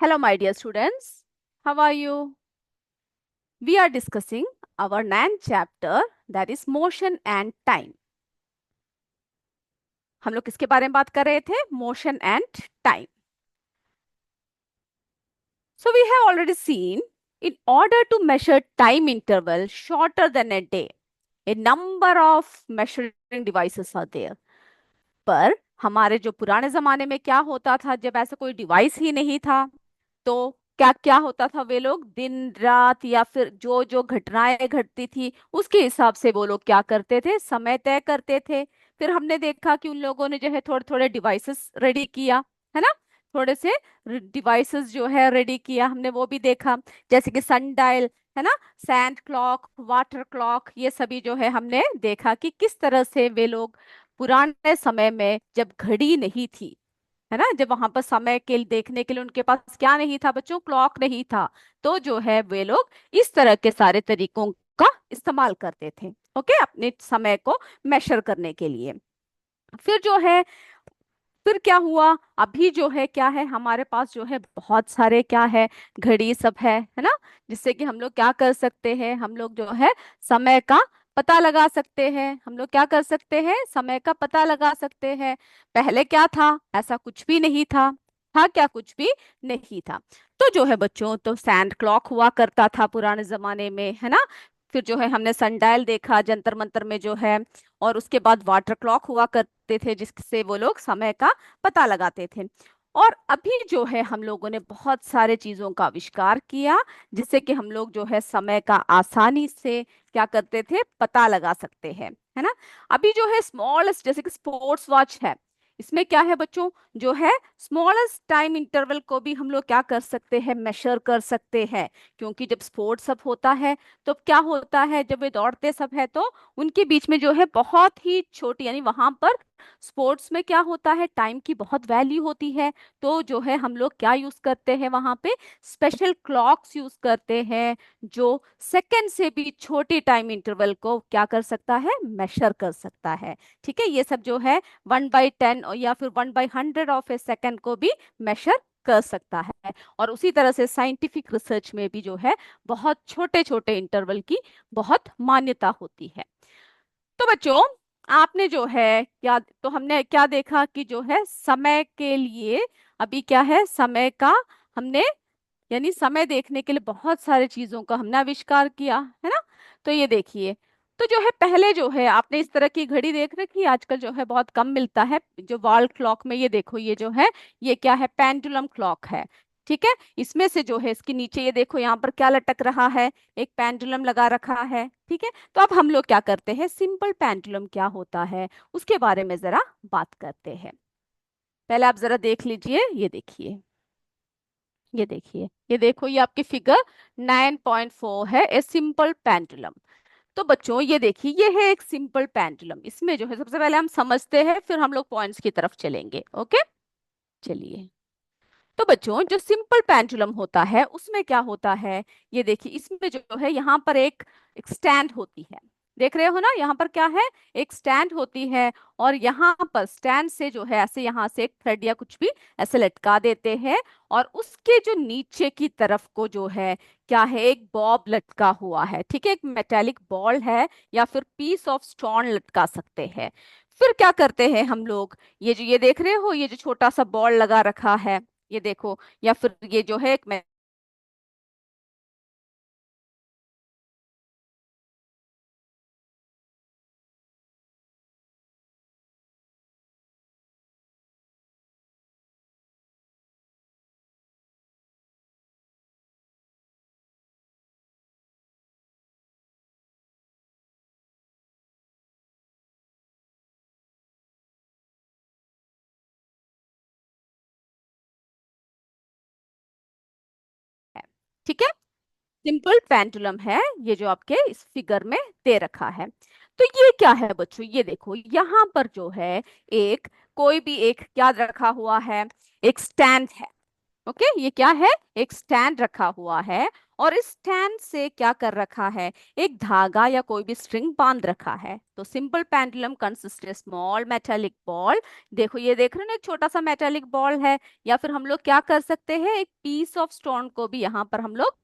Hello, my dear students. How are you? We are discussing our ninth chapter, that is motion and time. हम लोग किसके बारे में बात कर रहे थे? Motion and time. So we have already seen, in order to measure time interval shorter than a day, a number of measuring devices are there. पर हमारे जो पुराने जमाने में क्या होता था, जब ऐसा कोई डिवाइस ही नहीं था, तो क्या क्या होता था, वे लोग दिन रात या फिर जो जो घटनाएं घटती थी उसके हिसाब से वो लोग क्या करते थे, समय तय करते थे. फिर हमने देखा कि उन लोगों ने जो है थोड़े थोड़े डिवाइसेस रेडी किया, है ना. थोड़े से डिवाइसेस जो है रेडी किया, हमने वो भी देखा. जैसे कि सन डायल, है ना, सैंड क्लॉक, वाटर क्लॉक, ये सभी जो है हमने देखा कि किस तरह से वे लोग पुराने समय में, जब घड़ी नहीं थी, है ना, जब वहां पर समय के देखने के लिए उनके पास क्या नहीं था बच्चों, क्लॉक नहीं था, तो जो है वे लोग इस तरह के सारे तरीकों का इस्तेमाल करते थे. ओके, अपने समय को मेजर करने के लिए. फिर जो है, फिर क्या हुआ, अभी जो है क्या है, हमारे पास जो है बहुत सारे क्या है, घड़ी सब है ना, जिससे कि हम लोग क्या कर सकते हैं, हम लोग जो है समय का पता लगा सकते हैं. हम लोग क्या कर सकते हैं, समय का पता लगा सकते हैं. पहले क्या था, ऐसा कुछ भी नहीं था क्या, कुछ भी नहीं था. तो जो है बच्चों, तो सैंड क्लॉक हुआ करता था पुराने जमाने में, है ना. फिर जो है हमने सनडायल देखा जंतर मंतर में जो है, और उसके बाद वाटर क्लॉक हुआ करते थे जिससे वो लोग समय का पता लगाते थे. और अभी जो है हम लोगों ने बहुत सारे चीजों का आविष्कार किया, जिससे कि हम लोग जो है समय का आसानी से क्या करते थे, पता लगा सकते हैं, है ना. अभी जो है स्मॉलेस्ट, जैसे कि स्पोर्ट्स वॉच है, इसमें क्या है बच्चों, जो है स्मॉलेस्ट टाइम इंटरवल को भी हम लोग क्या कर सकते हैं, मेजर कर सकते हैं. क्योंकि जब स्पोर्ट्स सब होता है, तो क्या होता है, जब वे दौड़ते सब है, तो उनके बीच में जो है बहुत ही छोटी, यानी वहां पर स्पोर्ट्स में क्या होता है, टाइम की बहुत वैल्यू होती है. तो जो है हम लोग क्या यूज करते हैं वहां पे, स्पेशल क्लॉक्स यूज करते हैं, जो सेकंड से भी छोटी टाइम इंटरवल को क्या कर सकता है, मेजर कर सकता है. ठीक है, ये सब जो है 1/10 या फिर 1/100 ऑफ ए सेकंड को भी मेजर कर सकता है. और उसी तरह से साइंटिफिक रिसर्च में भी जो है बहुत छोटे छोटे इंटरवल की बहुत मान्यता होती है. तो बच्चों, आपने जो है क्या, तो हमने क्या देखा कि जो है समय के लिए, अभी क्या है, समय का हमने, यानी समय देखने के लिए बहुत सारे चीजों का हमने आविष्कार किया, है ना. तो ये देखिए, तो जो है पहले जो है आपने इस तरह की घड़ी देख रखी है, आजकल जो है बहुत कम मिलता है, जो वॉल क्लॉक में, ये देखो, ये जो है, ये क्या है, पेंडुलम क्लॉक है. ठीक है, इसमें से जो है इसके नीचे ये देखो, यहाँ पर क्या लटक रहा है, एक पेंडुलम लगा रखा है. ठीक है, तो अब हम लोग क्या करते हैं, सिंपल पेंडुलम क्या होता है उसके बारे में जरा बात करते हैं. पहले आप जरा देख लीजिए, ये देखिए, ये देखिए, ये देखो, ये आपकी फिगर 9.4 है, ए सिंपल पेंडुलम. तो बच्चों ये देखिए, ये है एक सिंपल पेंडुलम. इसमें जो है सबसे पहले हम समझते हैं, फिर हम लोग पॉइंट्स की तरफ चलेंगे. ओके, चलिए. तो बच्चों, जो सिंपल पेंडुलम होता है उसमें क्या होता है, ये देखिए, इसमें जो है यहाँ पर एक स्टैंड होती है. देख रहे हो ना, यहाँ पर क्या है, एक स्टैंड होती है. और यहाँ पर स्टैंड से जो है ऐसे यहाँ से एक थ्रेड या कुछ भी ऐसे लटका देते हैं. और उसके जो नीचे की तरफ को जो है क्या है, एक बॉब लटका हुआ है. ठीक है, एक मेटेलिक बॉल है या फिर पीस ऑफ स्टोन लटका सकते हैं. फिर क्या करते हैं हम लोग, ये जो ये देख रहे हो, ये जो छोटा सा बॉल लगा रखा है, ये देखो, या फिर ये जो है एक है. ठीक है, सिंपल पेंडुलम है, ये जो आपके इस फिगर में दे रखा है. तो ये क्या है बच्चों, ये देखो, यहाँ पर जो है एक, कोई भी एक याद रखा हुआ है, एक स्टैंड है. ओके, ये क्या है, एक स्टैंड रखा हुआ है, और इस स्टैंड से क्या कर रखा है, एक धागा या कोई भी स्ट्रिंग बांध रखा है। तो simple pendulum consist small metallic ball. देखो ये देख रहे हो ना, एक छोटा सा मेटालिक बॉल है, या फिर हम लोग क्या कर सकते हैं, एक पीस ऑफ स्टोन को भी यहाँ पर हम लोग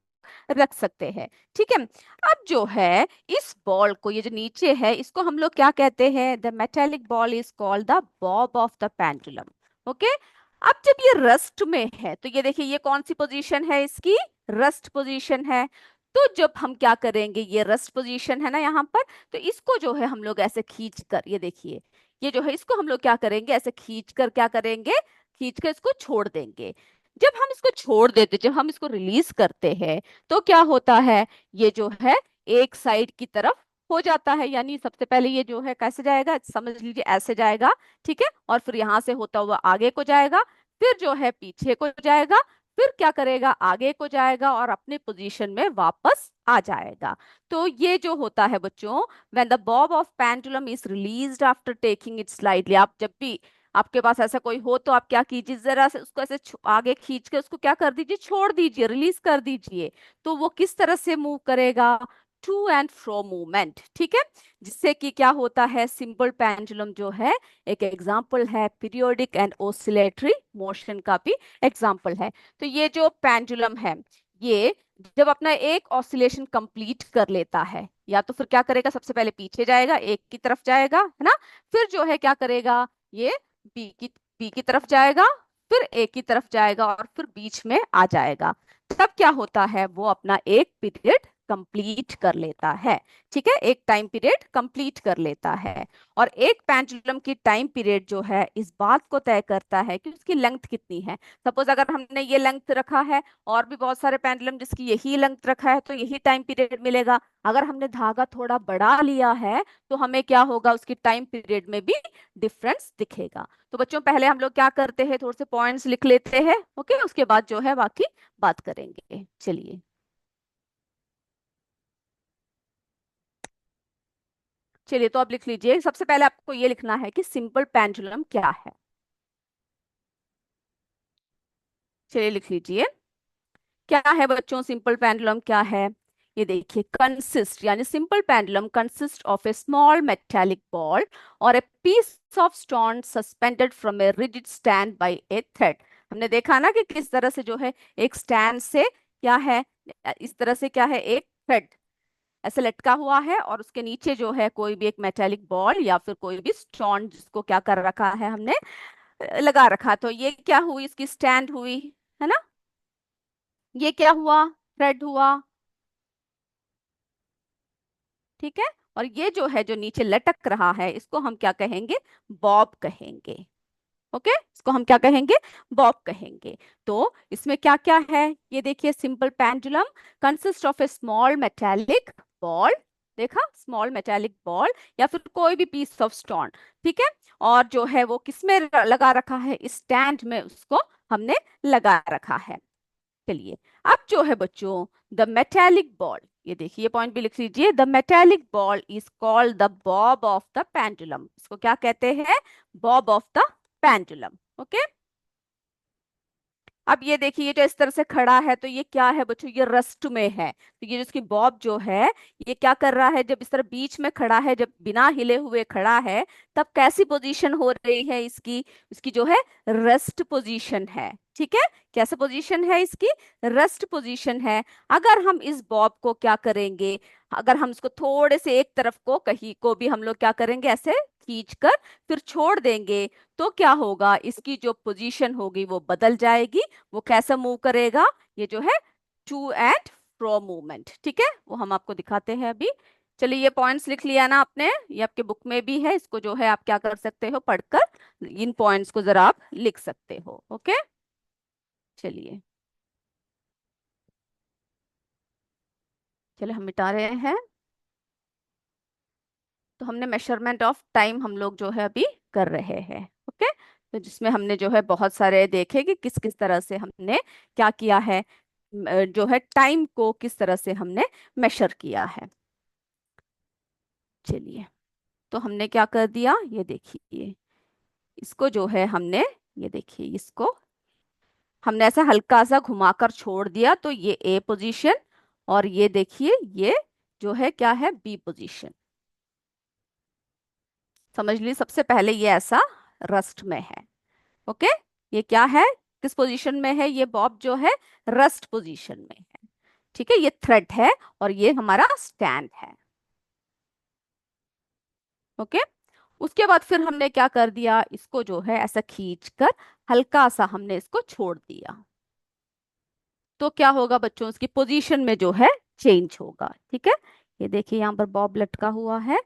रख सकते हैं। ठीक है, अब जो है इस बॉल को, ये जो नीचे है, इसको हम लोग क्या कहते हैं, the metallic ball is called the bob of the pendulum. Okay, अब जब ये रस्ट में है, तो ये देखिए ये कौन सी पोजीशन है इसकी, रस्ट पोजीशन है। तो जब हम क्या करेंगे, ये रस्ट पोजीशन है ना यहाँ पर, तो इसको जो है हम लोग ऐसे खींच कर, ये देखिए, ये जो है इसको हम लोग क्या करेंगे, ऐसे खींच कर क्या करेंगे, खींच कर इसको छोड़ देंगे। जब हम इसको छोड़ देते, जब हम इसको रिलीज करते हैं, तो क्या होता है, ये जो है एक साइड की तरफ हो जाता है, यानी सबसे पहले ये जो है कैसे जाएगा, समझ लीजिए ऐसे जाएगा। ठीक है, और फिर यहां से होता हुआ आगे को जाएगा, फिर जो है पीछे को जाएगा, फिर क्या करेगा, आगे को जाएगा और अपने पोजीशन में वापस आ जाएगा। तो ये जो होता है बच्चों, when the bob of pendulum is released after taking it slightly, आप जब भी आपके पास ऐसा कोई हो, तो आप क्या कीजिए, जरा से उसको ऐसे आगे खींच के उसको क्या कर दीजिए, छोड़ दीजिए, रिलीज कर दीजिए। तो वो किस तरह से मूव करेगा, टू एंड फ्रो मूवमेंट। ठीक है, जिससे कि क्या होता है, सिंपल पेंडुलम जो है एक एग्जाम्पल है पीरियोडिक एंड ओसिलेटरी मोशन का भी एग्जाम्पल है। तो ये जो पेंडुलम है, ये जब अपना एक ऑसिलेशन कंप्लीट कर लेता है, या तो फिर क्या करेगा, सबसे पहले पीछे जाएगा, एक की तरफ जाएगा, है ना, फिर जो है क्या करेगा, ये बी की तरफ जाएगा, फिर ए की तरफ जाएगा, और फिर बीच में आ जाएगा। तब क्या होता है, वो अपना एक पीरियड कंप्लीट कर लेता है। ठीक है, एक टाइम पीरियड कंप्लीट कर लेता है। और एक पेंडुलम की टाइम पीरियड जो है इस बात को तय करता है कि उसकी लेंथ कितनी है। सपोज अगर हमने ये लेंथ रखा है, और भी बहुत सारे पेंडुलम जिसकी यही लेंथ रखा है, तो यही टाइम पीरियड मिलेगा। अगर हमने धागा थोड़ा बढ़ा लिया है, तो हमें क्या होगा, उसकी टाइम पीरियड में भी डिफरेंस दिखेगा। तो बच्चों पहले हम लोग क्या करते हैं, थोड़े से पॉइंट्स लिख लेते हैं। ओके, उसके बाद जो है बाकी बात करेंगे। चलिए, चलिए तो अब लिख लीजिए, सबसे पहले आपको ये लिखना है कि सिंपल पेंडुलम क्या है। चलिए लिख लीजिए, क्या है बच्चों, सिंपल पेंडुलम क्या है। ये देखिए, कंसिस्ट, यानी simple pendulum consist of a small metallic ball और a piece of stone suspended from a rigid stand by a thread. हमने देखा ना कि किस तरह से जो है एक स्टैंड से क्या है, इस तरह से क्या है, एक थ्रेड ऐसे लटका हुआ है, और उसके नीचे जो है कोई भी एक मेटालिक बॉल या फिर कोई भी स्टोन, जिसको क्या कर रखा है हमने, लगा रखा। तो ये क्या हुई, इसकी स्टैंड हुई, है ना, ये क्या हुआ, थ्रेड हुआ। ठीक है, और ये जो है जो नीचे लटक रहा है, इसको हम क्या कहेंगे, बॉब कहेंगे। ओके, इसको हम क्या कहेंगे, बॉब कहेंगे। तो इसमें क्या क्या है, ये देखिए, simple pendulum consist of a small metallic ball, देखा, स्मॉल मेटालिक बॉल या फिर कोई भी पीस ऑफ स्टोन। ठीक है, और जो है वो किसमें लगा रखा है, स्टैंड में उसको हमने लगा रखा है। चलिए, अब जो है बच्चों, द मेटालिक बॉल, ये देखिए, ये पॉइंट भी लिख लीजिए, the metallic ball is called the bob of the pendulum. इसको क्या कहते हैं, Bob of the pendulum. Okay, अब ये देखिए, ये जो इस तरह से खड़ा है, तो ये क्या है बच्चों, ये रस्ट में है। तो ये जिसकी बॉब जो है, ये क्या कर रहा है, जब इस तरह बीच में खड़ा है, जब बिना हिले हुए खड़ा है, तब कैसी पोजीशन हो रही है इसकी, इसकी जो है रेस्ट पोजीशन है। ठीक है, कैसे पोजीशन है इसकी, रेस्ट पोजीशन है। अगर हम इस बॉब को क्या करेंगे, अगर हम इसको थोड़े से एक तरफ को, कहीं को भी हम लोग क्या करेंगे, ऐसे खींच कर फिर छोड़ देंगे, तो क्या होगा, इसकी जो पोजीशन होगी वो बदल जाएगी। वो कैसा मूव करेगा, ये जो है टू एंड फ्रो मूवमेंट। ठीक है, वो हम आपको दिखाते हैं अभी। चलिए, ये पॉइंट्स लिख लिया ना आपने, ये आपके बुक में भी है, इसको जो है आप क्या कर सकते हो, पढ़कर इन पॉइंट्स को जरा आप लिख सकते हो। ओके, चलिए, चलिए हम मिटा रहे हैं। तो हमने मेजरमेंट ऑफ टाइम हम लोग जो है अभी कर रहे हैं। ओके, तो जिसमें हमने जो है बहुत सारे देखे कि किस किस तरह से हमने क्या किया है, जो है टाइम को किस तरह से हमने मेजर किया है। चलिए, तो हमने क्या कर दिया, ये देखिए, इसको जो है हमने, ये देखिए इसको हमने ऐसा हल्का सा घुमाकर छोड़ दिया, तो ये ए पोजीशन, और ये देखिए ये जो है क्या है, बी पोजीशन। समझ लीजिए सबसे पहले ये ऐसा रस्ट में है। ओके, ये क्या है, किस पोजीशन में है, ये बॉब जो है रस्ट पोजीशन में है। ठीक है, ये थ्रेड है और ये हमारा स्टैंड है। ओके, उसके बाद फिर हमने क्या कर दिया, इसको जो है ऐसा खींच कर हल्का सा हमने इसको छोड़ दिया। तो क्या होगा बच्चों, उसकी पोजीशन में जो है चेंज होगा। ठीक है, ये देखिए यहाँ पर बॉब लटका हुआ है।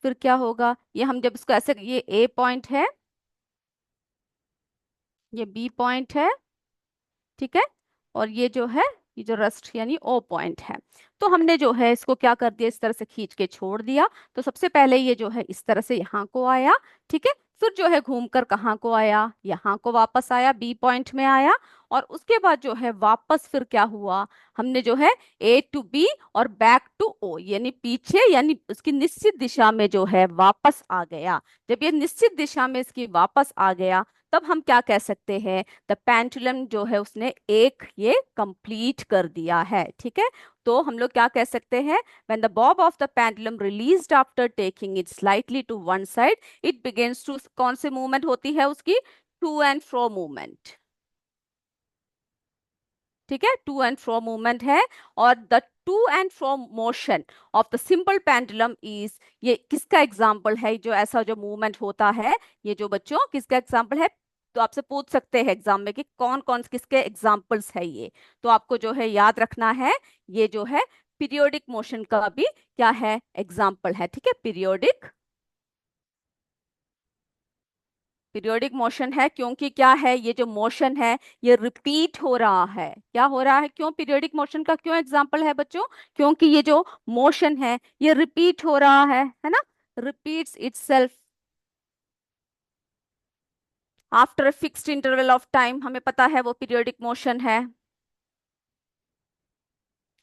फिर क्या होगा, ये हम जब इसको ऐसे, ये ए पॉइंट है, ये बी पॉइंट है, ठीक है, और ये जो है, ये जो रस्ट यानी ओ पॉइंट है। तो हमने जो है इसको क्या कर दिया, इस तरह से खींच के छोड़ दिया। तो सबसे पहले ये जो है इस तरह से यहाँ को आया, ठीक है, फिर जो है घूमकर कहाँ को आया, यहाँ को वापस आया, बी पॉइंट में आया। और उसके बाद जो है वापस फिर क्या हुआ, हमने जो है ए टू बी और बैक टू ओ, यानी पीछे, यानी उसकी निश्चित दिशा में जो है वापस आ गया। जब ये निश्चित दिशा में इसकी वापस आ गया, तब हम क्या कह सकते हैं, द पेंडुलम जो है उसने एक ये कंप्लीट कर दिया है। ठीक है, तो हम लोग क्या कह सकते हैं, when the bob of the pendulum released after taking it slightly to one side, it begins to, कौन सी मूवमेंट होती है उसकी, टू एंड फ्रो मूवमेंट। ठीक है, टू एंड फ्रो मूवमेंट है। और the two and fro motion of the simple pendulum is, ये किसका एग्जाम्पल है, जो ऐसा जो मूवमेंट होता है, ये जो बच्चों किसका एग्जाम्पल है। तो आपसे पूछ सकते हैं एग्जाम में कि कौन कौन किसके एग्जाम्पल्स है ये। तो आपको जो है याद रखना है, ये जो है पीरियोडिक मोशन का भी क्या है, एग्जाम्पल है। ठीक है, पीरियोडिक, पीरियोडिक मोशन है, क्योंकि क्या है, ये जो मोशन है ये रिपीट हो रहा है। क्या हो रहा है, क्यों पीरियोडिक मोशन का क्यों एग्जांपल है बच्चों, क्योंकि ये जो मोशन है ये रिपीट हो रहा है ना, repeats itself after a fixed interval of time, हमें पता है वो पीरियोडिक मोशन है,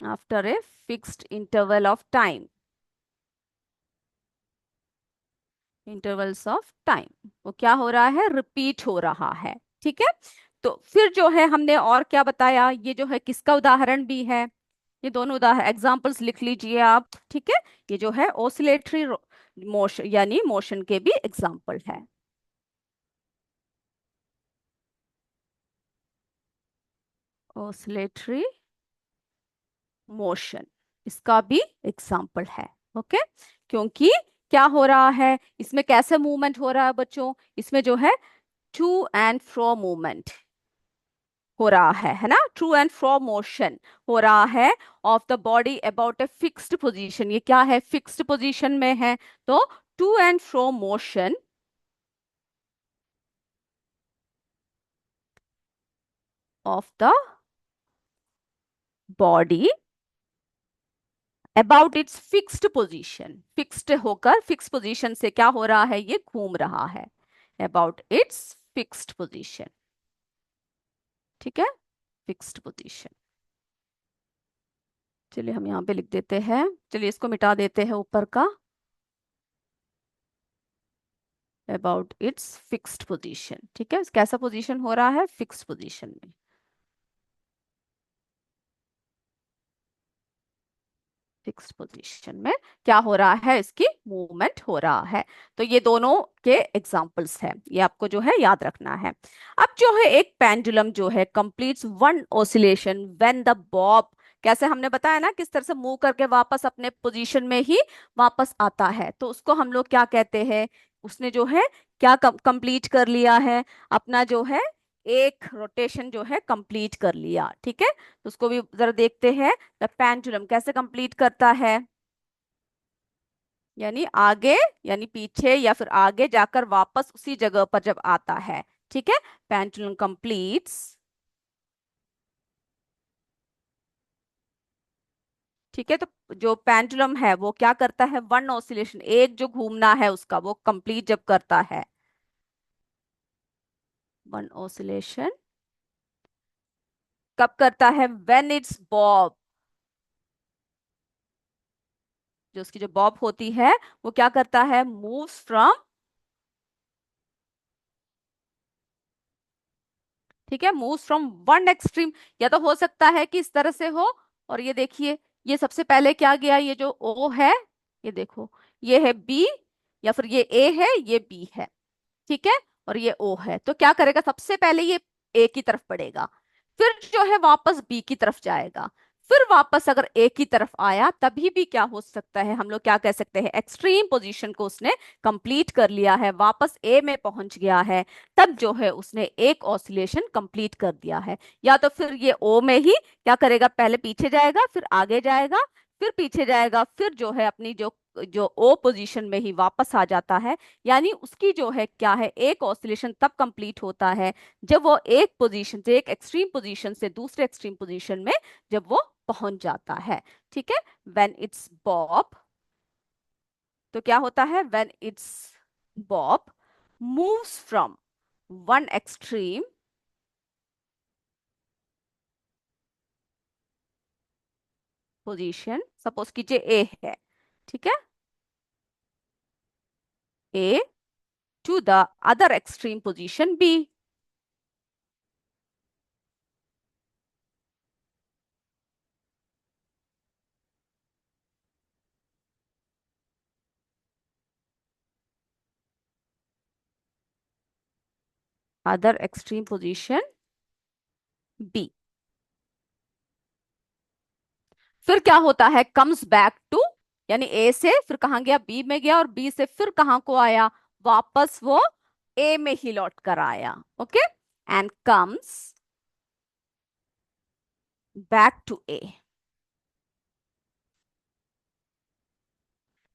after a fixed interval of time, intervals of time, वो क्या हो रहा है, रिपीट हो रहा है। ठीक है, तो फिर जो है हमने और क्या बताया, ये जो है किसका उदाहरण भी है, ये दोनों उदाहरण एग्जांपल्स लिख लीजिए आप। ठीक है, ये जो है ओसिलेटरी मोशन यानी मोशन के भी एग्जांपल है। ओसिलेटरी मोशन इसका भी एग्जांपल है। ओके, क्योंकि क्या हो रहा है इसमें, कैसे मूवमेंट हो रहा है बच्चों, इसमें जो है टू एंड फ्रो मूवमेंट हो रहा है ना, ट्रू एंड फ्रो मोशन हो रहा है of the body about a fixed position, ये क्या है, फिक्स्ड पोजीशन में है। तो to and fro motion of the body about its fixed position, fixed होकर फिक्स पोजीशन से क्या हो रहा है, ये घूम रहा है, अबाउट इट्स फिक्स्ड पोजीशन। ठीक है, फिक्स्ड पोजीशन। चलिए हम यहाँ पे लिख देते हैं, चलिए इसको मिटा देते हैं ऊपर का, अबाउट इट्स फिक्स्ड पोजीशन। ठीक है, कैसा पोजीशन हो रहा है, फिक्स्ड पोजीशन में। फिक्स्ड पोजीशन में क्या हो रहा है, इसकी मूवमेंट हो रहा है। तो ये दोनों के एग्जांपल्स है, ये आपको जो है याद रखना है। अब जो है एक पेंडुलम जो है completes one oscillation when the Bob, कैसे हमने बताया ना किस तरह से मूव करके वापस अपने पोजीशन में ही वापस आता है, तो उसको हम लोग क्या कहते हैं, उसने जो है क्या कंप्लीट कर लिया है, अपना जो है एक रोटेशन जो है कंप्लीट कर लिया। ठीक है, तो उसको भी जरा देखते हैं, द पेंडुलम कैसे कंप्लीट करता है, यानी आगे, यानी पीछे या फिर आगे जाकर वापस उसी जगह पर जब आता है। ठीक है, पेंडुलम कंप्लीट्स, ठीक है, तो जो पेंडुलम है वो क्या करता है, वन ऑसिलेशन, एक जो घूमना है उसका वो कंप्लीट जब करता है, वन ऑसिलेशन कब करता है, व्हेन इट्स बॉब, जो उसकी जो बॉब होती है वो क्या करता है, मूव्स फ्रॉम ठीक है, मूव्स फ्रॉम वन एक्सट्रीम, या तो हो सकता है कि इस तरह से हो, और ये देखिए, ये सबसे पहले क्या गया, ये जो ओ है, ये देखो, ये है बी, या फिर ये ए है, ये बी है, ठीक है, और ये ओ है, तो क्या करेगा, सबसे पहले ये ए की तरफ बढ़ेगा, फिर जो है वापस बी की तरफ जाएगा, फिर वापस अगर ए की तरफ आया, तभी भी क्या हो सकता है, हम लोग क्या कह सकते हैं, एक्सट्रीम पोजीशन को उसने कंप्लीट कर लिया है, वापस ए में पहुंच गया है, तब जो है उसने एक ऑसिलेशन कंप्लीट कर दिया है। या तो फिर ये ओ में ही क्या करेगा, पहले पीछे जाएगा, फिर आगे जाएगा, फिर पीछे जाएगा, फिर जो है अपनी जो जो ओ पोजीशन में ही वापस आ जाता है। यानी उसकी जो है क्या है, एक ऑसिलेशन तब कंप्लीट होता है जब वो एक पोजीशन से, एक एक्सट्रीम पोजीशन से दूसरे एक्सट्रीम पोजीशन में जब वो पहुंच जाता है। ठीक है, व्हेन इट्स बॉब, तो क्या होता है, when it's bob moves from one extreme position, suppose कीजिए ए है, ठीक है, A to the other extreme position B. Other extreme position B, फिर क्या होता है, कम्स बैक टू, यानी ए से फिर कहाँ गया, बी में गया, और बी से फिर कहाँ को आया, वापस वो ए में ही लौट कर आया। Okay, and comes back to A.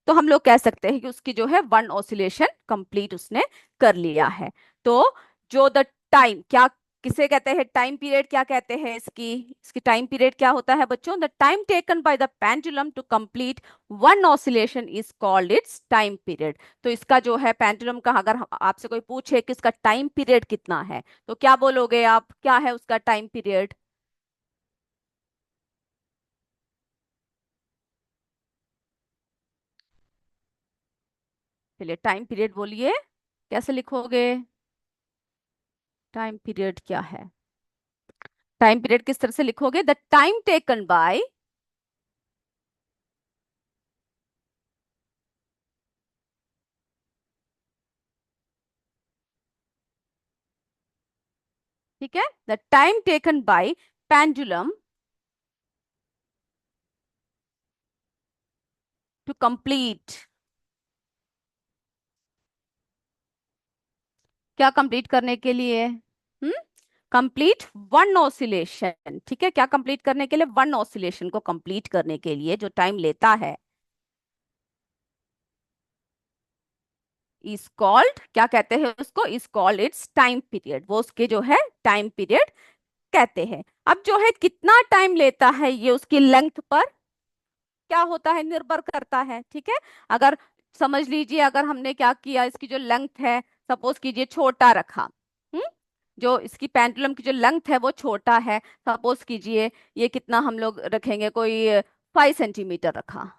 तो हम लोग कह सकते हैं कि उसकी जो है वन ऑसिलेशन कंप्लीट उसने कर लिया है। तो जो द टाइम, क्या किसे कहते हैं, टाइम पीरियड क्या कहते हैं, इसकी इसकी टाइम पीरियड क्या होता है बच्चों, the time taken by the pendulum to complete one oscillation is called its time period. तो इसका जो है पेंडुलम का, अगर आपसे कोई पूछे कि इसका टाइम पीरियड कितना है, तो क्या बोलोगे आप, क्या है उसका टाइम पीरियड? चलिए टाइम पीरियड बोलिए, कैसे लिखोगे, टाइम पीरियड क्या है, टाइम पीरियड किस तरह से लिखोगे, द टाइम टेकन बाय, ठीक है, the time taken by pendulum to complete, क्या कंप्लीट करने के लिए, कंप्लीट वन ऑसिलेशन। ठीक है, क्या कंप्लीट करने के लिए, वन ऑसिलेशन को कंप्लीट करने के लिए जो टाइम लेता है, इज कॉल्ड, क्या कहते हैं उसको, is called its time period, वो उसके जो है टाइम पीरियड कहते हैं। अब जो है कितना टाइम लेता है, ये उसकी लेंथ पर क्या होता है, निर्भर करता है। ठीक है, अगर समझ लीजिए, अगर हमने क्या किया, इसकी जो लेंथ है, सपोज कीजिए छोटा रखा, हम्म जो इसकी पेंडुलम की जो लेंथ है वो छोटा है, सपोज कीजिए ये कितना हम लोग रखेंगे, कोई 5 सेंटीमीटर रखा,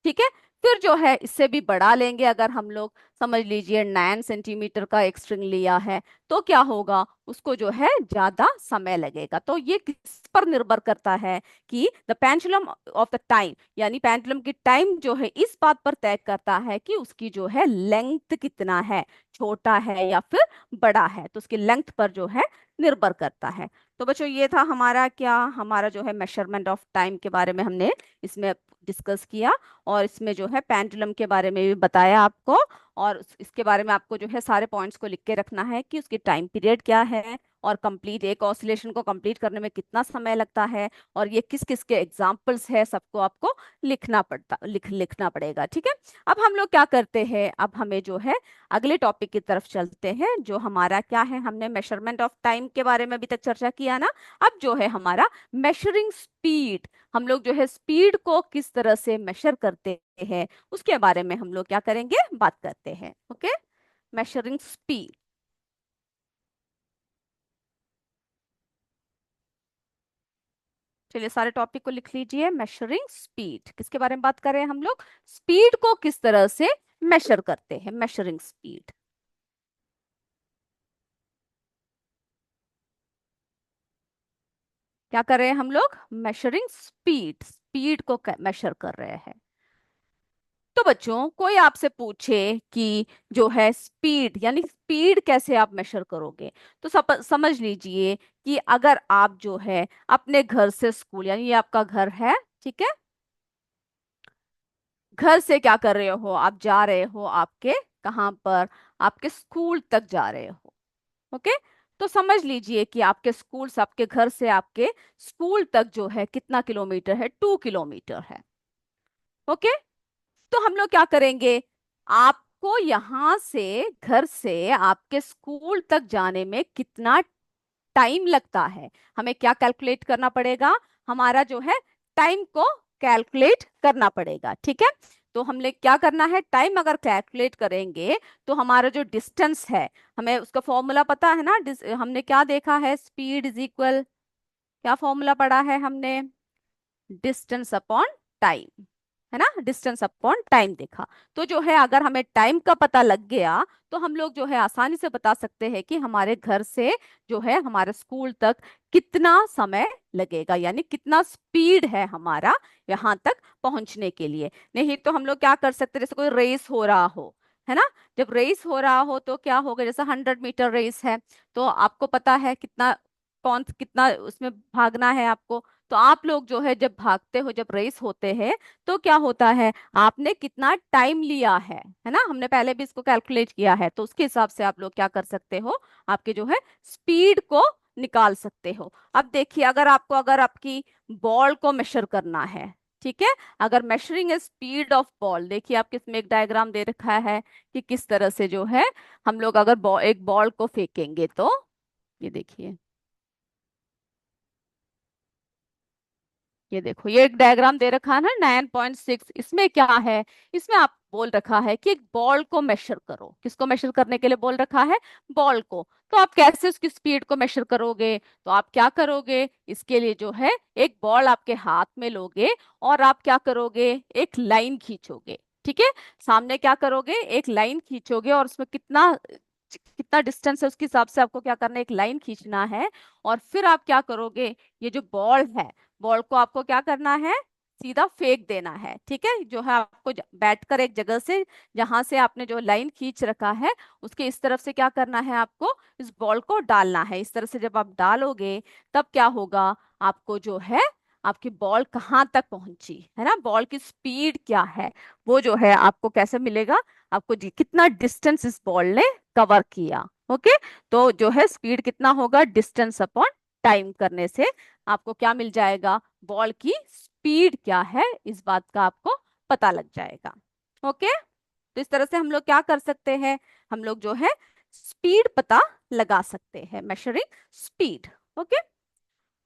ठीक है, फिर जो है इससे भी बढ़ा लेंगे, अगर हम लोग समझ लीजिए 9 सेंटीमीटर का एक स्ट्रिंग लिया है, तो क्या होगा, उसको जो है ज्यादा समय लगेगा। तो ये किस पर निर्भर करता है कि the pendulum of the time, यानी पेंडुलम की टाइम जो है इस बात पर तय करता है कि उसकी जो है लेंथ कितना है, छोटा है या फिर बड़ा है, तो उसकी लेंथ पर जो है निर्भर करता है। तो बच्चों ये था हमारा क्या, हमारा जो है मेजरमेंट ऑफ टाइम के बारे में हमने इसमें डिस्कस किया, और इसमें जो है पेंडुलम के बारे में भी बताया आपको, और इसके बारे में आपको जो है सारे पॉइंट्स को लिख के रखना है कि उसकी टाइम पीरियड क्या है, और कंप्लीट एक ऑसिलेशन को कंप्लीट करने में कितना समय लगता है, और ये किस किस के एग्जाम्पल्स है, सबको आपको लिखना पड़ेगा। ठीक है, अब हम लोग क्या करते हैं, अब हमें जो है अगले टॉपिक की तरफ चलते हैं, जो हमारा क्या है, हमने मेजरमेंट ऑफ टाइम के बारे में अभी तक चर्चा किया ना, अब जो है हमारा मेजरिंग स्पीड, हम लोग जो है स्पीड को किस तरह से मेजर करते हैं, उसके बारे में हम लोग क्या करेंगे, बात करते हैं। ओके, मेजरिंग स्पीड, चलिए सारे टॉपिक को लिख लीजिए। मेजरिंग स्पीड किसके बारे में बात कर रहे हैं हम लोग, स्पीड को किस तरह से मेजर करते हैं, मेजरिंग स्पीड। क्या कर रहे हैं हम लोग? मेजरिंग स्पीड, स्पीड को मेजर कर रहे हैं। तो बच्चों कोई आपसे पूछे कि जो है स्पीड, यानी स्पीड कैसे आप मेजर करोगे, तो समझ लीजिए कि अगर आप जो है अपने घर से स्कूल, यानी ये आपका घर है, ठीक है, घर से क्या कर रहे हो, आप जा रहे हो आपके, कहाँ पर, आपके स्कूल तक जा रहे हो। ओके, तो समझ लीजिए कि आपके स्कूल से, आपके घर से आपके स्कूल तक जो है कितना किलोमीटर है, 2 किलोमीटर है। ओके, तो हम लोग क्या करेंगे, आपको यहां से, घर से आपके स्कूल तक जाने में कितना टाइम लगता है, हमें क्या कैलकुलेट करना पड़ेगा, हमारा जो है टाइम को कैलकुलेट करना पड़ेगा। ठीक है, तो हमने क्या करना है, टाइम अगर कैलकुलेट करेंगे तो हमारा जो डिस्टेंस है, हमें उसका फॉर्मूला पता है ना, हमने क्या देखा है, स्पीड इज इक्वल, क्या फॉर्मूला पढ़ा है हमने, डिस्टेंस अपॉन टाइम, है ना, डिस्टेंस अपॉन टाइम देखा। तो जो है अगर हमें टाइम का पता लग गया तो हम लोग जो है आसानी से बता सकते हैं कि हमारे घर से जो है हमारे स्कूल तक कितना समय लगेगा, यानी कितना स्पीड है हमारा यहाँ तक पहुंचने के लिए। नहीं तो हम लोग क्या कर सकते हैं, जैसे कोई रेस हो रहा हो, है ना, जब रेस हो रहा हो तो क्या होगा, जैसे 100 मीटर रेस है, तो आपको पता है कितना, कौन कितना उसमें भागना है आपको। तो आप लोग जो है जब भागते हो, जब रेस होते हैं, तो क्या होता है, आपने कितना टाइम लिया है ना, हमने पहले भी इसको कैलकुलेट किया है, तो उसके हिसाब से आप लोग क्या कर सकते हो, आपके जो है स्पीड को निकाल सकते हो। अब देखिए, अगर आपको, अगर आपकी बॉल को मेजर करना है, ठीक है, अगर मेजरिंग स्पीड ऑफ बॉल, देखिए आपके इसमें एक डायग्राम दे रखा है कि किस तरह से जो है हम लोग अगर एक बॉल को फेंकेंगे तो, ये देखिए, ये देखो, ये एक डायग्राम दे रखा है ना 9.6, इसमें क्या है, इसमें आप बोल रखा है कि एक बॉल को मेजर करो, किसको मेजर करने के लिए बोल रखा है, बॉल को। तो आप कैसे उसकी स्पीड को मेजर करोगे, तो आप क्या करोगे, इसके लिए जो है एक बॉल आपके हाथ में लोगे और आप क्या करोगे, एक लाइन खींचोगे, ठीक है, सामने क्या करोगे, एक लाइन खींचोगे और उसमें कितना कितना डिस्टेंस है उसके हिसाब से आपको क्या करना है, एक लाइन खींचना है। और फिर आप क्या करोगे, ये जो बॉल है, बॉल को आपको क्या करना है, सीधा फेंक देना है, ठीक है, जो है आपको बैठकर एक जगह से, जहां से आपने जो लाइन खींच रखा है, उसके इस तरफ से क्या करना है, आपको इस बॉल को डालना है। इस तरह से जब आप डालोगे तब क्या होगा, आपको जो है आपकी बॉल कहाँ तक पहुंची, है ना, बॉल की स्पीड क्या है, वो जो है आपको कैसे मिलेगा, आपको कितना डिस्टेंस इस बॉल ने कवर किया। ओके, तो जो है स्पीड कितना होगा, डिस्टेंस अपॉन टाइम करने से आपको क्या मिल जाएगा, बॉल की स्पीड क्या है, इस बात का आपको पता लग जाएगा। ओके, तो इस तरह से हम लोग क्या कर सकते हैं, हम लोग जो है स्पीड पता लगा सकते हैं, मेजरिंग स्पीड। ओके,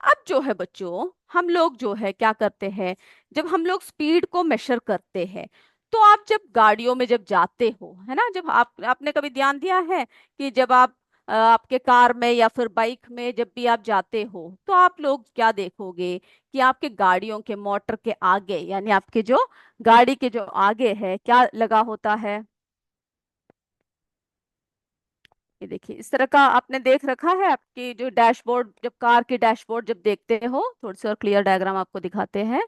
अब जो है बच्चों, हम लोग जो है क्या करते हैं, जब हम लोग स्पीड को मेजर करते हैं, तो आप जब गाड़ियों में जब जाते हो, है ना, जब आपने कभी ध्यान दिया है कि जब आप आपके कार में या फिर बाइक में जब भी आप जाते हो, तो आप लोग क्या देखोगे कि आपके गाड़ियों के मोटर के आगे, यानी आपके जो गाड़ी के जो आगे है, क्या लगा होता है, ये देखिए, इस तरह का आपने देख रखा है, आपकी जो डैशबोर्ड, जब कार की डैशबोर्ड जब देखते हो, थोड़ी सी और क्लियर डायग्राम आपको दिखाते हैं,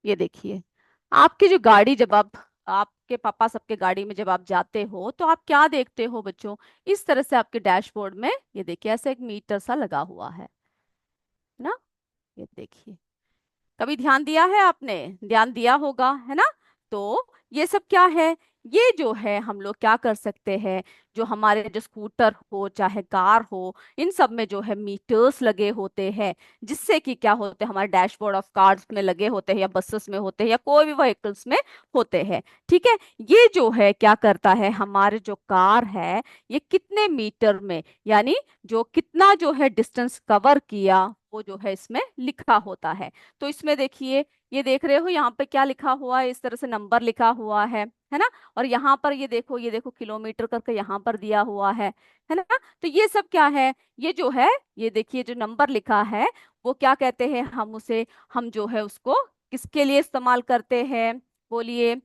ये देखिए, आपकी जो गाड़ी, जब आप, आपके पापा सबके गाड़ी में जब आप जाते हो, तो आप क्या देखते हो बच्चों, इस तरह से आपके डैशबोर्ड में ये देखिए ऐसे एक मीटर सा लगा हुआ है ना, ये देखिए, कभी ध्यान दिया है आपने, ध्यान दिया होगा, है ना। तो ये सब क्या है, ये जो है हम लोग क्या कर सकते हैं, जो हमारे जो स्कूटर हो चाहे कार हो, इन सब में जो है मीटर्स लगे होते हैं, जिससे कि क्या होते हैं, हमारे डैशबोर्ड ऑफ कार्स में लगे होते हैं, या बसेस में होते हैं, या कोई भी व्हीकल्स में होते हैं। ठीक है, ये जो है क्या करता है, हमारे जो कार है, ये कितने मीटर में, यानी जो कितना जो है डिस्टेंस कवर किया, वो जो है इसमें लिखा होता है। तो इसमें देखिए, ये देख रहे हो यहाँ पे क्या लिखा हुआ है, इस तरह से नंबर लिखा हुआ है ना, और यहाँ पर ये देखो किलोमीटर करके यहाँ पर दिया हुआ है ना। तो ये सब क्या है, ये जो है, ये देखिए जो नंबर लिखा है, वो क्या कहते हैं, हम उसे, हम जो है उसको किसके लिए इस्तेमाल करते हैं, बोलिए,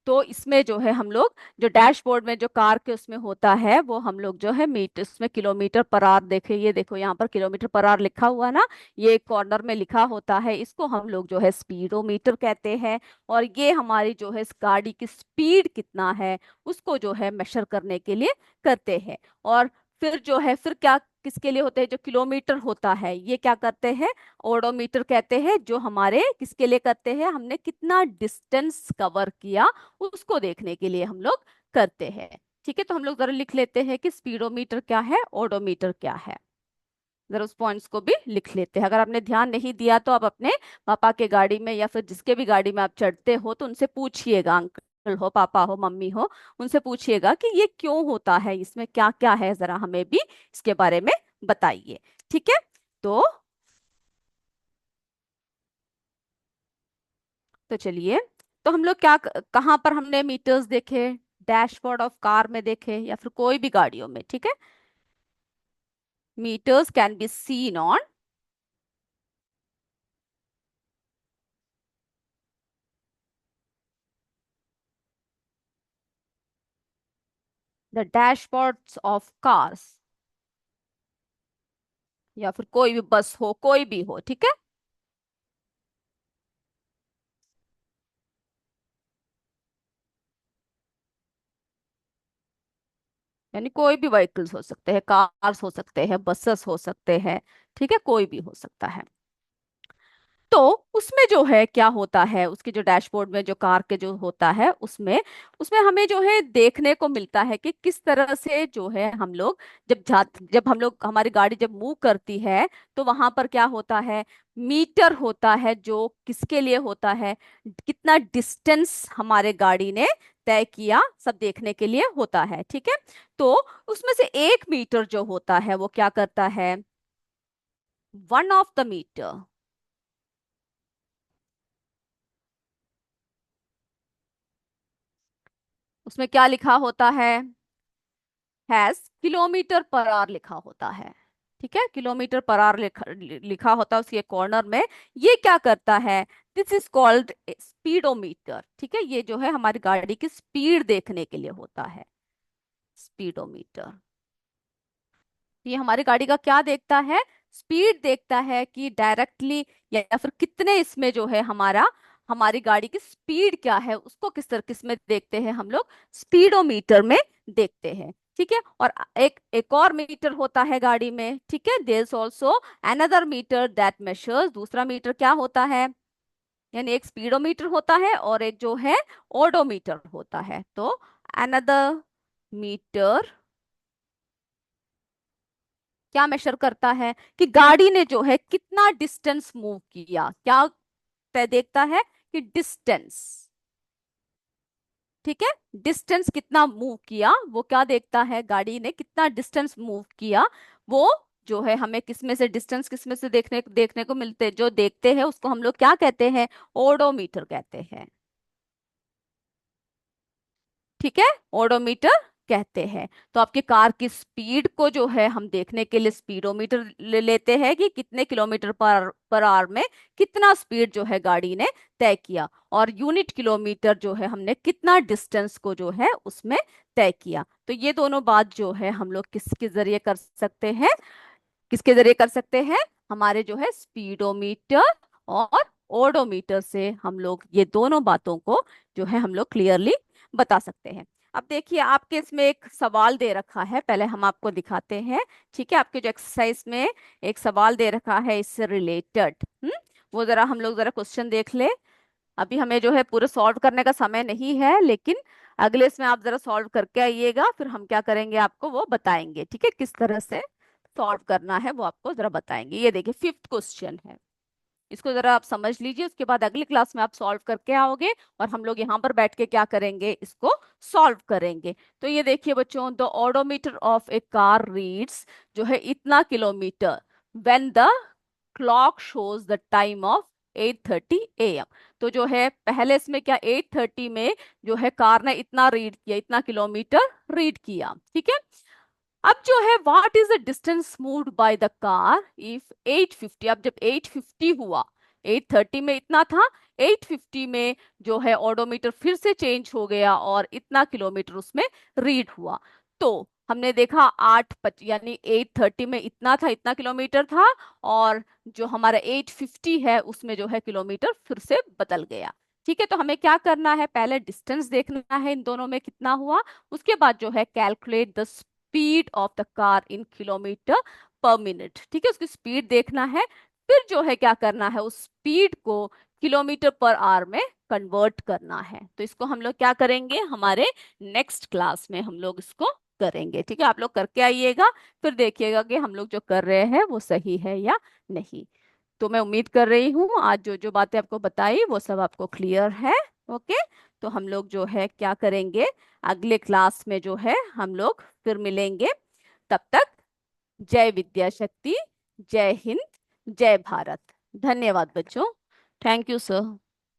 तो इसमें जो है हम लोग जो डैशबोर्ड में जो कार के उसमें होता है वो हम लोग जो है मीटर उसमें किलोमीटर पर आवर देखे, ये देखो यहाँ पर किलोमीटर पर आवर लिखा हुआ है ना, ये कॉर्नर में लिखा होता है, इसको हम लोग जो है स्पीडोमीटर कहते हैं। और ये हमारी जो है इस गाड़ी की स्पीड कितना है उसको जो है मेजर करने के लिए करते हैं। और फिर जो है फिर क्या किसके लिए होते हैं, जो किलोमीटर होता है ये क्या करते हैं, ओडोमीटर कहते हैं, जो हमारे किसके लिए करते हैं, हमने कितना डिस्टेंस कवर किया उसको देखने के लिए हम लोग करते हैं। ठीक है, तो हम लोग जरा लिख लेते हैं कि स्पीडोमीटर क्या है, ओडोमीटर क्या है। जरा उस पॉइंट्स को भी लिख लेते हैं। अगर आपने ध्यान नहीं दिया तो आप अपने पापा के गाड़ी में या फिर जिसके भी गाड़ी में आप चढ़ते हो तो उनसे पूछिएगा, अंकल हो, पापा हो, मम्मी हो, उनसे पूछिएगा कि ये क्यों होता है, इसमें क्या क्या है, जरा हमें भी इसके बारे में बताइए। ठीक है, तो चलिए, तो हम लोग क्या कहाँ पर हमने मीटर्स देखे, डैशबोर्ड ऑफ कार में देखे या फिर कोई भी गाड़ियों में। ठीक है, meters can be seen on the dashboards of cars, या फिर कोई भी बस हो, कोई भी हो। ठीक है, यानी कोई भी व्हीकल्स हो सकते हैं, कार्स हो सकते हैं, बसेस हो सकते हैं। ठीक है, कोई भी हो सकता है। तो उसमें जो है क्या होता है, उसके जो डैशबोर्ड में जो कार के जो होता है उसमें उसमें हमें जो है देखने को मिलता है कि किस तरह से जो है हम लोग जब हम लोग हमारी गाड़ी जब मूव करती है तो वहां पर क्या होता है, मीटर होता है, जो किसके लिए होता है, कितना डिस्टेंस हमारे गाड़ी ने तय किया, सब देखने के लिए होता है। ठीक है, तो उसमें से एक मीटर जो होता है वो क्या करता है, वन ऑफ द मीटर, उसमें क्या लिखा होता है, हैज किलोमीटर पर आवर लिखा होता है। ठीक है, किलोमीटर पर आवर लिखा होता है उसके कॉर्नर में। ये क्या करता है, दिस इज कॉल्ड स्पीडोमीटर। ठीक है, ये जो है हमारी गाड़ी की स्पीड देखने के लिए होता है, स्पीडोमीटर। ये हमारी गाड़ी का क्या देखता है, स्पीड देखता है कि डायरेक्टली या फिर कितने इसमें जो है हमारा हमारी गाड़ी की स्पीड क्या है उसको किस तरह किस में देखते हैं हम लोग, स्पीडोमीटर में देखते हैं। ठीक है, और एक और मीटर होता है गाड़ी में। ठीक है, there is also another meter that measures, दूसरा मीटर क्या होता है, यानी एक स्पीडोमीटर होता है और एक जो है ओडोमीटर होता है। तो अनदर मीटर क्या मेजर करता है कि गाड़ी ने जो है कितना डिस्टेंस मूव किया, क्या तय देखता है कि डिस्टेंस। ठीक है, डिस्टेंस कितना मूव किया वो क्या देखता है, गाड़ी ने कितना डिस्टेंस मूव किया, वो जो है हमें किसमें से डिस्टेंस किसमें से देखने को मिलते, जो देखते हैं उसको हम लोग क्या कहते हैं, ओडोमीटर कहते हैं। ठीक है, ओडोमीटर कहते हैं। तो आपकी कार की स्पीड को जो है हम देखने के लिए स्पीडोमीटर ले लेते हैं कि कितने किलोमीटर पर आवर में कितना स्पीड जो है गाड़ी ने तय किया, और यूनिट किलोमीटर जो है हमने कितना डिस्टेंस को जो है उसमें तय किया। तो ये दोनों बात जो है हम लोग किसके जरिए कर सकते हैं, किसके जरिए कर सकते हैं, हमारे जो है स्पीडोमीटर और ओडोमीटर से हम लोग ये दोनों बातों को जो है हम लोग क्लियरली बता सकते हैं। अब देखिए आपके इसमें एक सवाल दे रखा है, पहले हम आपको दिखाते हैं। ठीक है, आपके जो एक्सरसाइज में एक सवाल दे रखा है इससे रिलेटेड, वो जरा हम लोग जरा क्वेश्चन देख ले। अभी हमें जो है पूरे सॉल्व करने का समय नहीं है, लेकिन अगले इसमें आप जरा सॉल्व करके आइएगा, फिर हम क्या करेंगे आपको वो बताएंगे। ठीक है, किस तरह से सॉल्व करना है वो आपको जरा बताएंगे। ये देखिए फिफ्थ क्वेश्चन है, इसको जरा आप समझ लीजिए, उसके बाद अगली क्लास में आप सॉल्व करके आओगे और हम लोग यहाँ पर बैठ के क्या करेंगे, इसको सॉल्व करेंगे। तो ये देखिए बच्चों, the odometer of A car reads जो है इतना kilometre when the clock shows the time of 8:30 AM। तो जो है पहले इसमें क्या 8:30 में जो है कार ने इतना रीड किया, इतना किलोमीटर रीड किया। ठीक है, अब जो है what is the distance moved by the car if 8:50, अब जब 8:50 हुआ, 8:30 में इतना था, 850 में जो है ओडोमीटर फिर से चेंज हो गया और इतना किलोमीटर उसमें रीड हुआ। तो हमने देखा यानी 830 में इतना किलोमीटर था, और जो हमारा 850 है उसमें जो है किलोमीटर फिर से बदल गया। ठीक है, तो हमें क्या करना है, पहले डिस्टेंस देखना है इन दोनों में कितना हुआ, उसके बाद जो है calculate the speed of the car in kilometre पर मिनट। ठीक है, उसकी स्पीड देखना है, फिर जो है क्या करना है, उस स्पीड को किलोमीटर पर आवर में कन्वर्ट करना है। तो इसको हम लोग क्या करेंगे, हमारे नेक्स्ट क्लास में हम लोग इसको करेंगे। ठीक है, आप लोग करके आइएगा, फिर देखिएगा कि हम लोग जो कर रहे हैं वो सही है या नहीं। तो मैं उम्मीद कर रही हूँ आज जो जो बातें आपको बताई वो सब आपको क्लियर है। ओके, तो हम लोग जो है क्या करेंगे, अगले क्लास में जो है हम लोग फिर मिलेंगे। तब तक जय विद्या शक्ति, जय हिंद, जय भारत। धन्यवाद बच्चों। Thank you sir.